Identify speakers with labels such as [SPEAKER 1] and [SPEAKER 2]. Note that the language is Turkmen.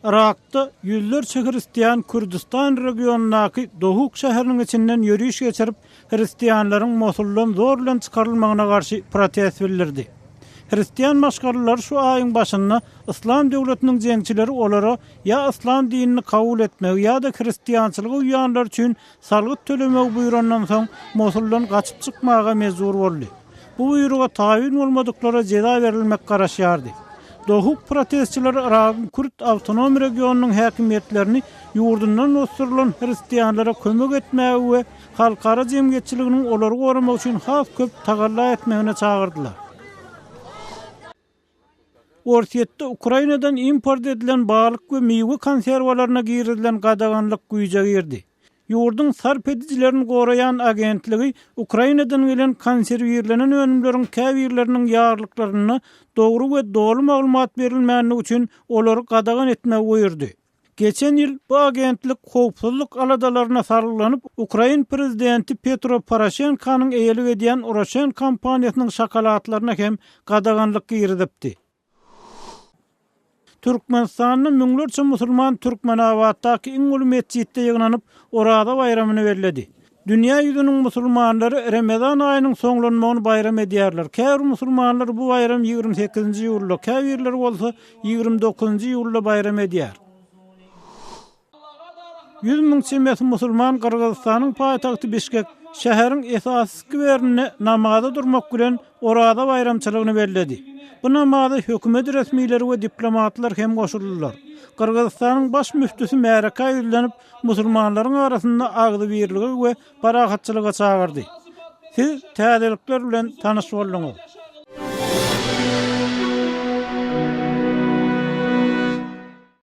[SPEAKER 1] Irak'ta yüzlerce Hristiyan Kürdistan regionundaki Dohuk şäheriniň içinden yürüyüş geçirip Hristiyanlaryň Mosuldan zorlan çıkarılmagyna garşy protest bildirdi. Hristiyan başgarlar şu aýyň başynda İslam döwletiniň jeňçileri olara ya İslam dinini kabul etmek ya da Hristiyançylyga uýanlar üçin salgyt tölemek buýrandan soň Mosuldan gaçyp çykmaga mezur boldy. Bu buýruga taýin bolmadyklara jeda berilmek garaşýardy. Dohuk protestçileri Irak'ın Kürt Awtonom Regionunyň häkimetlerini ýurdundan osurulan Hristiyanlara kömek etmäge we halkara jemgyýetçiliginiň olary goramak üçin has köp tagalla etmegine çagyrdylar. Orsiýetde Ukrainadan import edilen balyk we meýwe konserwalaryna girilen gadaganlyk güýje girdi. Ýurdun sarp edijilerini gorayan agentligi Ukrainadan gelen konserwirlenen önümleriň käbirleriniň ýarlyklaryny dogry we dolu maglumat berilmänligi üçin olary gadagan etmek goýurdy. Geçen ýyl bu agentlik howpsuzlyk aladalaryna sarylanyp Ukraina prezidenti Petro Poroshenkonyň eýelik edýän Uraşen kampaniýasynyň şakalatlaryna hem gadaganlyk girdipdi. Türkmenistanyň müňlerçe musulman Türkmenawatdaky iň uly mesjitde ýygnanyp orada bayramyny bellädi. Dünýä ýüzüniň musulmanlary Ramazan aýynyň soňlanmagyny bayram edýärler. Käbir musulmanlar bu bayram 28-nji ýylda, käbirler bolsa 29-njy ýylda bayram edýär. 100 000 musulman Kırgızstanyň paýtagty Bişkek şäheriň esasy berine namaza durmak bilen orada bayramçylygyny bellädi. Bu namaza hökümet resmiýetleri we diplomatlar hem goşuldylar. Kırgızstanyň baş müftüsi Märeka ýüzlenip musulmanlaryň arasynda agdy birligi we baragatçylyga çagyrdy. Siz täzelikler bilen tanyş boldunuz.